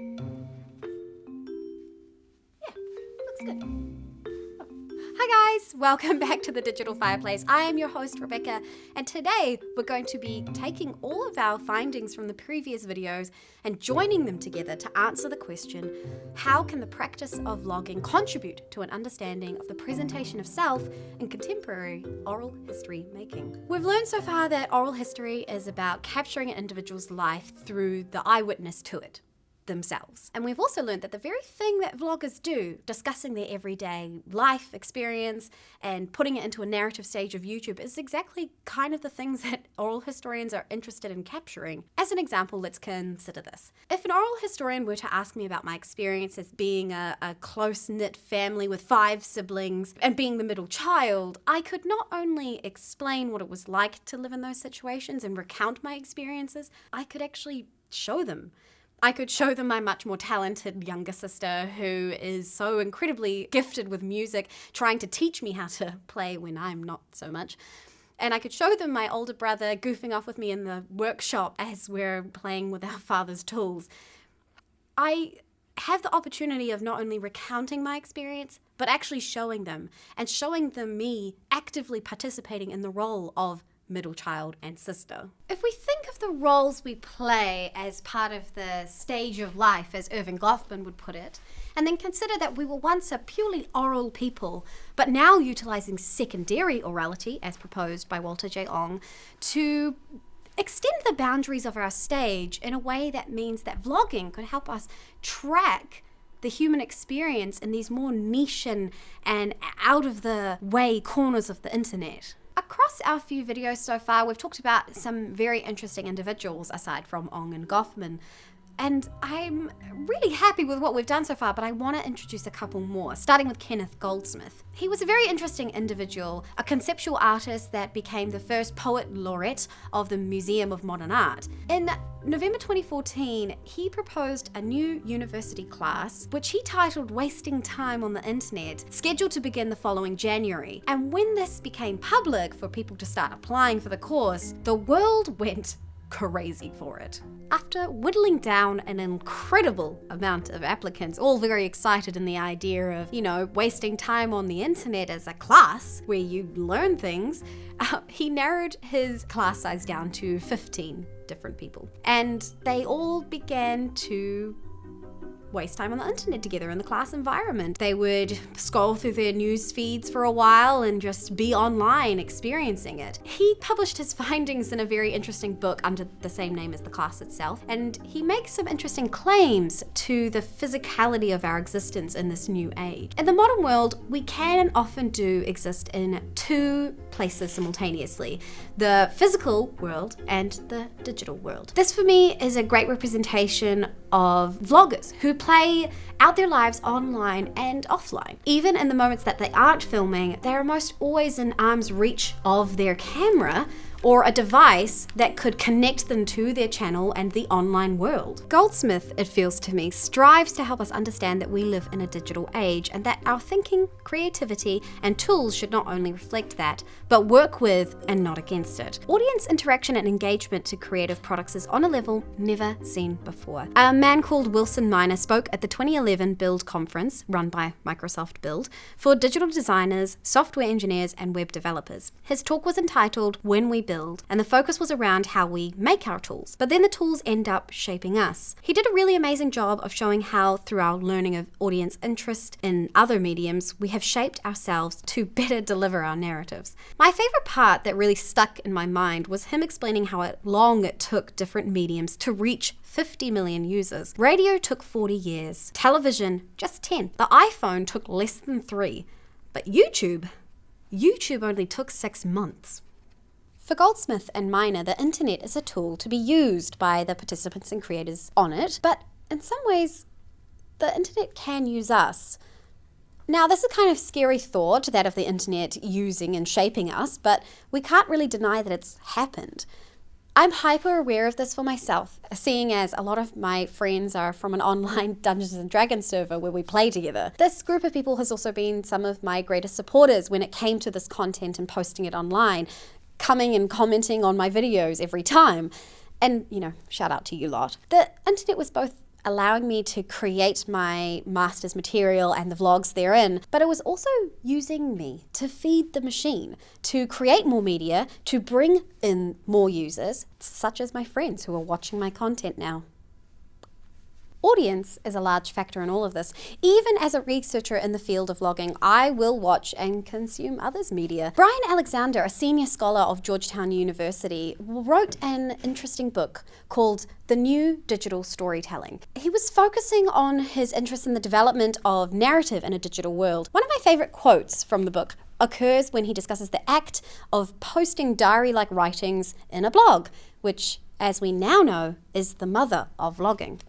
Yeah, looks good. Hi guys, welcome back to the Digital Fireplace. I am your host Rebecca, and today we're going to be taking all of our findings from the previous videos and joining them together to answer the question, how can the practice of vlogging contribute to an understanding of the presentation of self in contemporary oral history making? We've learned so far that oral history is about capturing an individual's life through the eyewitness to it themselves. And we've also learned that the very thing that vloggers do, discussing their everyday life experience and putting it into a narrative stage of YouTube, is exactly kind of the things that oral historians are interested in capturing. As an example, let's consider this. If an oral historian were to ask me about my experience as being a close-knit family with 5 siblings and being the middle child, I could not only explain what it was like to live in those situations and recount my experiences, I could actually show them. I could show them my much more talented younger sister who is so incredibly gifted with music, trying to teach me how to play when I'm not so much. And I could show them my older brother goofing off with me in the workshop as we're playing with our father's tools. I have the opportunity of not only recounting my experience, but actually showing them me actively participating in the role of middle child and sister. If we think of the roles we play as part of the stage of life, as Irving Goffman would put it, and then consider that we were once a purely oral people, but now utilizing secondary orality, as proposed by Walter J. Ong, to extend the boundaries of our stage in a way that means that vlogging could help us track the human experience in these more niche and out of the way corners of the internet. Across our few videos so far, we've talked about some very interesting individuals aside from Ong and Goffman. And I'm really happy with what we've done so far, but I want to introduce a couple more, starting with Kenneth Goldsmith. He was a very interesting individual, a conceptual artist that became the first poet laureate of the Museum of Modern Art. In November 2014, he proposed a new university class, which he titled Wasting Time on the Internet, scheduled to begin the following January. And when this became public for people to start applying for the course, the world went crazy for it. After whittling down an incredible amount of applicants, all very excited in the idea of, wasting time on the internet as a class where you learn things, he narrowed his class size down to 15 different people. And they all began to waste time on the internet together in the class environment. They would scroll through their news feeds for a while and just be online experiencing it. He published his findings in a very interesting book under the same name as the class itself, and he makes some interesting claims to the physicality of our existence in this new age. In the modern world, we can and often do exist in 2 places simultaneously, the physical world and the digital world. This for me is a great representation of vloggers who play out their lives online and offline. Even in the moments that they aren't filming, they are most always in arm's reach of their camera or a device that could connect them to their channel and the online world. Goldsmith, it feels to me, strives to help us understand that we live in a digital age and that our thinking, creativity, and tools should not only reflect that, but work with and not against it. Audience interaction and engagement to creative products is on a level never seen before. A man called Wilson Miner spoke at the 2011 Build conference, run by Microsoft Build, for digital designers, software engineers, and web developers. His talk was entitled When We Build, and the focus was around how we make our tools, but then the tools end up shaping us. He did a really amazing job of showing how, through our learning of audience interest in other mediums, we have shaped ourselves to better deliver our narratives. My favorite part that really stuck in my mind was him explaining how long it took different mediums to reach 50 million users. Radio took 40 years, television just 10. The iPhone took less than 3, but YouTube only took 6 months. For Goldsmith and Miner, the internet is a tool to be used by the participants and creators on it, but in some ways, the internet can use us. Now, this is kind of a scary thought, that of the internet using and shaping us, but we can't really deny that it's happened. I'm hyper aware of this for myself, seeing as a lot of my friends are from an online Dungeons & Dragons server where we play together. This group of people has also been some of my greatest supporters when it came to this content and posting it online, coming and commenting on my videos every time. And, shout out to you lot. The internet was both allowing me to create my master's material and the vlogs therein, but it was also using me to feed the machine, to create more media, to bring in more users, such as my friends who are watching my content now. Audience is a large factor in all of this. Even as a researcher in the field of vlogging, I will watch and consume others' media. Brian Alexander, a senior scholar of Georgetown University, wrote an interesting book called The New Digital Storytelling. He was focusing on his interest in the development of narrative in a digital world. One of my favorite quotes from the book occurs when he discusses the act of posting diary-like writings in a blog, which, as we now know, is the mother of vlogging.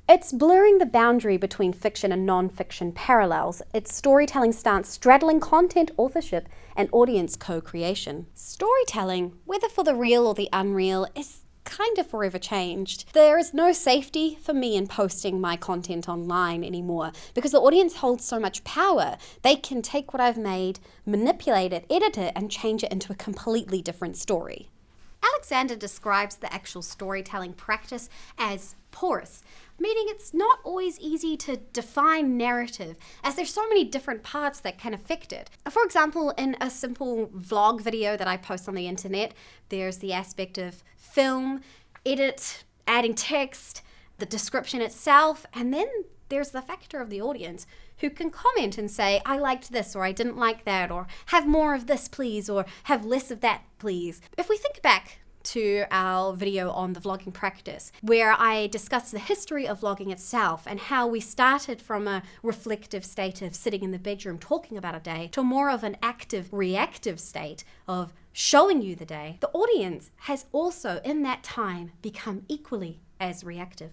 It's blurring the boundary between fiction and non-fiction parallels, its storytelling stance straddling content authorship and audience co-creation. Storytelling, whether for the real or the unreal, is kind of forever changed. There is no safety for me in posting my content online anymore because the audience holds so much power. They can take what I've made, manipulate it, edit it, and change it into a completely different story. Alexander describes the actual storytelling practice as porous, meaning it's not always easy to define narrative, as there's so many different parts that can affect it. For example, in a simple vlog video that I post on the internet, there's the aspect of film, edit, adding text, the description itself, and then there's the factor of the audience who can comment and say, I liked this, or I didn't like that, or have more of this please, or have less of that please. If we think back to our video on the vlogging practice, where I discussed the history of vlogging itself and how we started from a reflective state of sitting in the bedroom talking about a day to more of an active, reactive state of showing you the day, the audience has also in that time become equally as reactive.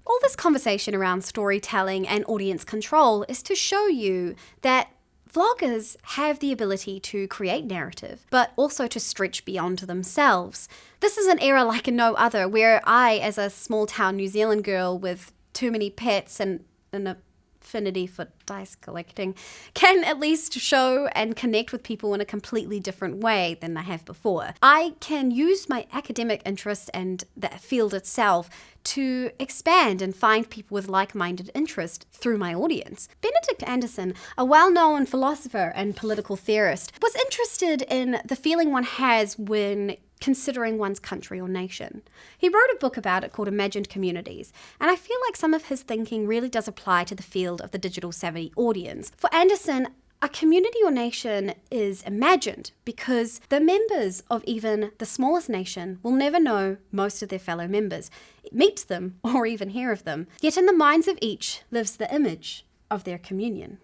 All this conversation around storytelling and audience control is to show you that vloggers have the ability to create narrative, but also to stretch beyond themselves. This is an era like no other, where I, as a small town New Zealand girl with too many pets and an affinity for dice collecting, can at least show and connect with people in a completely different way than I have before. I can use my academic interests and the field itself to expand and find people with like-minded interests through my audience. Benedict Anderson, a well-known philosopher and political theorist, was interested in the feeling one has when considering one's country or nation. He wrote a book about it called Imagined Communities, and I feel like some of his thinking really does apply to the field of the digital savvy audience. For Anderson, a community or nation is imagined because the members of even the smallest nation will never know most of their fellow members, meet them, or even hear of them. Yet in the minds of each lives the image of their communion.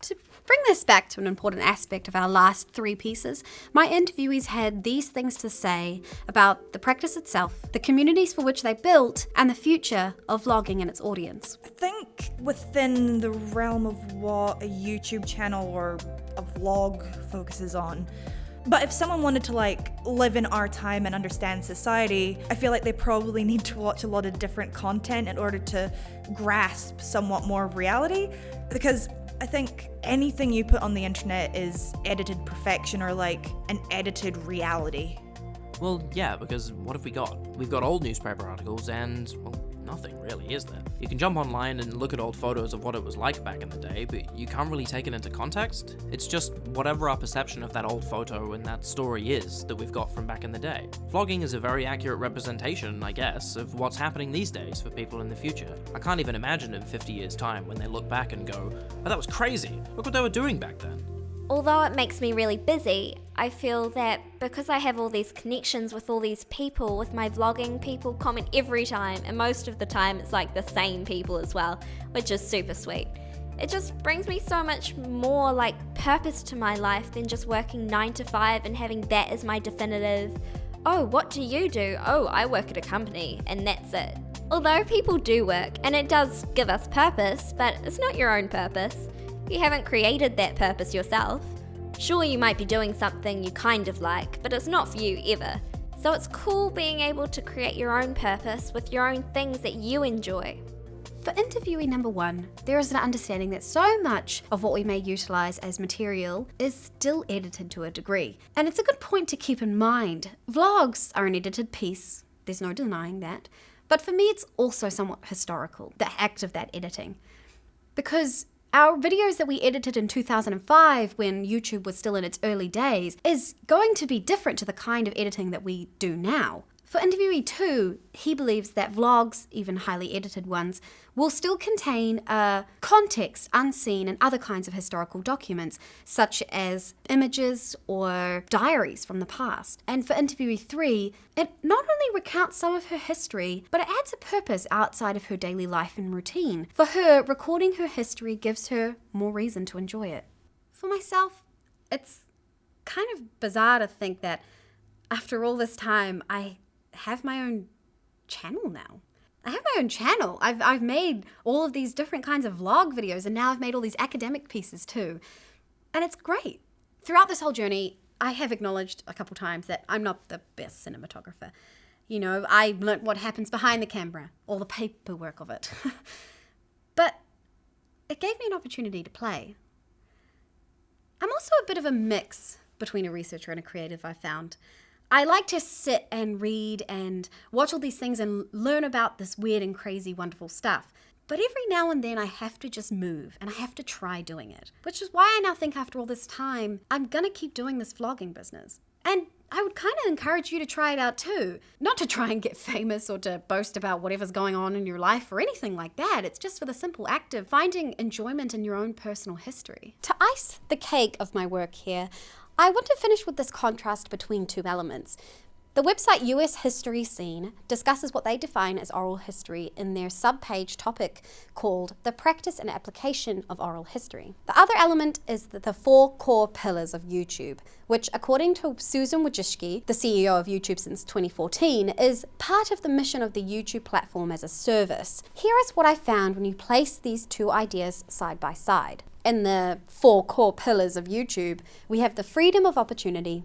To bring this back to an important aspect of our last three pieces, my interviewees had these things to say about the practice itself, the communities for which they built, and the future of vlogging and its audience. I think within the realm of what a YouTube channel or a vlog focuses on, but if someone wanted to live in our time and understand society, I feel like they probably need to watch a lot of different content in order to grasp somewhat more of reality, because I think anything you put on the internet is edited perfection or an edited reality. Well, yeah, because what have we got? We've got old newspaper articles and, well, nothing really, is there? You can jump online and look at old photos of what it was like back in the day, but you can't really take it into context. It's just whatever our perception of that old photo and that story is that we've got from back in the day. Vlogging is a very accurate representation, I guess, of what's happening these days for people in the future. I can't even imagine in 50 years' time when they look back and go, oh, that was crazy, look what they were doing back then. Although it makes me really busy, I feel that because I have all these connections with all these people, with my vlogging, people comment every time, and most of the time it's the same people as well, which is super sweet. It just brings me so much more purpose to my life than just working 9 to 5 and having that as my definitive, oh, what do you do? Oh, I work at a company, and that's it. Although people do work, and it does give us purpose, but it's not your own purpose. You haven't created that purpose yourself. Sure, you might be doing something you kind of like, but it's not for you ever. So it's cool being able to create your own purpose with your own things that you enjoy. For interviewee number 1, there is an understanding that so much of what we may utilize as material is still edited to a degree. And it's a good point to keep in mind. Vlogs are an edited piece, there's no denying that. But for me, it's also somewhat historical, the act of that editing. Because our videos that we edited in 2005 when YouTube was still in its early days is going to be different to the kind of editing that we do now. For interviewee 2, he believes that vlogs, even highly edited ones, will still contain context unseen in other kinds of historical documents, such as images or diaries from the past. And for interviewee 3, it not only recounts some of her history, but it adds a purpose outside of her daily life and routine. For her, recording her history gives her more reason to enjoy it. For myself, it's kind of bizarre to think that after all this time, I have my own channel now. I have my own channel. I've made all of these different kinds of vlog videos, and now I've made all these academic pieces too. And it's great. Throughout this whole journey, I have acknowledged a couple times that I'm not the best cinematographer. You know, I learnt what happens behind the camera, all the paperwork of it. But it gave me an opportunity to play. I'm also a bit of a mix between a researcher and a creative, I found. I like to sit and read and watch all these things and learn about this weird and crazy, wonderful stuff. But every now and then I have to just move and I have to try doing it. Which is why I now think after all this time, I'm gonna keep doing this vlogging business. And I would kind of encourage you to try it out too. Not to try and get famous or to boast about whatever's going on in your life or anything like that. It's just for the simple act of finding enjoyment in your own personal history. To ice the cake of my work here, I want to finish with this contrast between two elements. The website US History Scene discusses what they define as oral history in their sub-page topic called The Practice and Application of Oral History. The other element is the 4 core pillars of YouTube, which according to Susan Wojcicki, the CEO of YouTube since 2014, is part of the mission of the YouTube platform as a service. Here is what I found when you place these two ideas side by side. In the 4 core pillars of YouTube, we have the freedom of opportunity,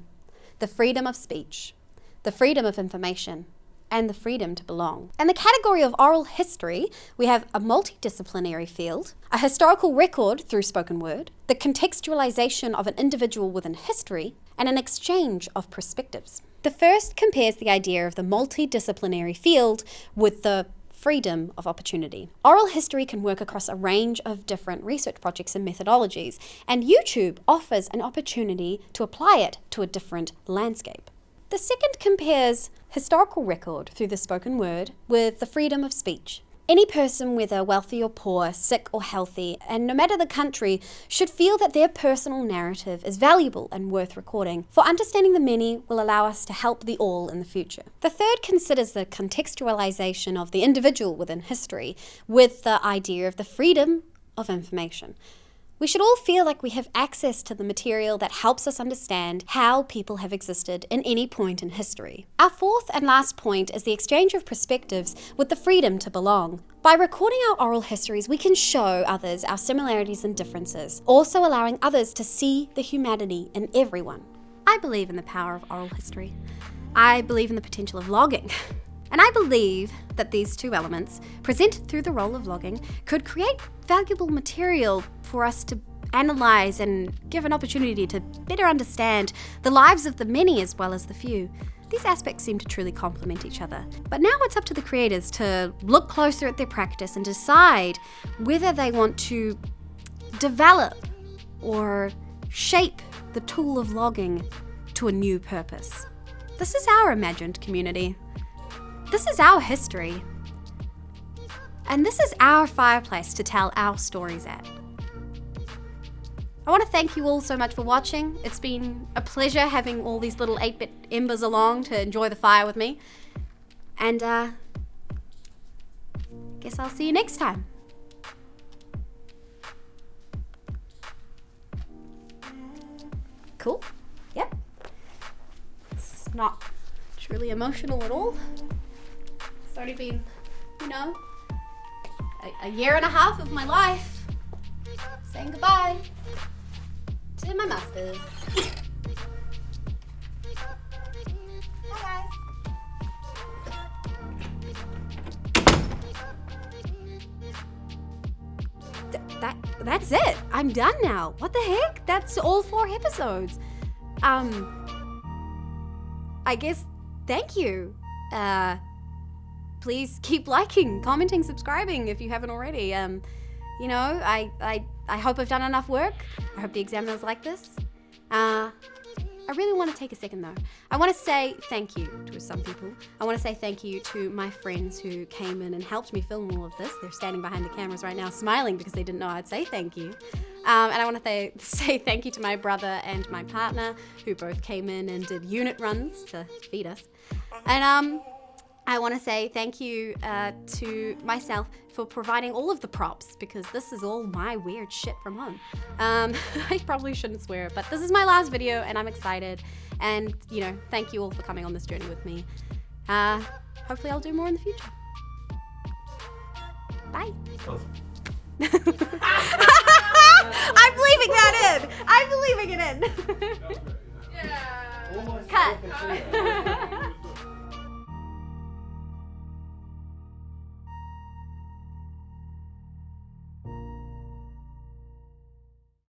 the freedom of speech, the freedom of information, and the freedom to belong. In the category of oral history, we have a multidisciplinary field, a historical record through spoken word, the contextualization of an individual within history, and an exchange of perspectives. The first compares the idea of the multidisciplinary field with the freedom of opportunity. Oral history can work across a range of different research projects and methodologies, and YouTube offers an opportunity to apply it to a different landscape. The second compares historical record through the spoken word with the freedom of speech. Any person, whether wealthy or poor, sick or healthy, and no matter the country, should feel that their personal narrative is valuable and worth recording, for understanding the many will allow us to help the all in the future. The third considers the contextualization of the individual within history with the idea of the freedom of information. We should all feel like we have access to the material that helps us understand how people have existed in any point in history. Our fourth and last point is the exchange of perspectives with the freedom to belong. By recording our oral histories, we can show others our similarities and differences, also allowing others to see the humanity in everyone. I believe in the power of oral history. I believe in the potential of vlogging. And I believe that these two elements, presented through the role of vlogging, could create valuable material for us to analyze and give an opportunity to better understand the lives of the many as well as the few. These aspects seem to truly complement each other. But now it's up to the creators to look closer at their practice and decide whether they want to develop or shape the tool of vlogging to a new purpose. This is our imagined community. This is our history. And this is our fireplace to tell our stories at. I want to thank you all so much for watching. It's been a pleasure having all these little 8-bit embers along to enjoy the fire with me. And guess I'll see you next time. Cool? Yep. It's not truly emotional at all. It's already been, a year and a half of my life saying goodbye to my masters. Bye guys. that's it. I'm done now. What the heck? That's all 4 episodes. I guess, thank you. Please keep liking, commenting, subscribing if you haven't already. You know, I hope I've done enough work. I hope the examiners like this. I really want to take a second though. I want to say thank you to some people. I want to say thank you to my friends who came in and helped me film all of this. They're standing behind the cameras right now smiling because they didn't know I'd say thank you. And I want to say thank you to my brother and my partner who both came in and did unit runs to feed us. And I want to say thank you to myself for providing all of the props because this is all my weird shit from home. I probably shouldn't swear, but this is my last video and I'm excited. And, you know, thank you all for coming on this journey with me. Hopefully I'll do more in the future. Bye. I'm leaving that in. I'm leaving it in. Yeah. Cut.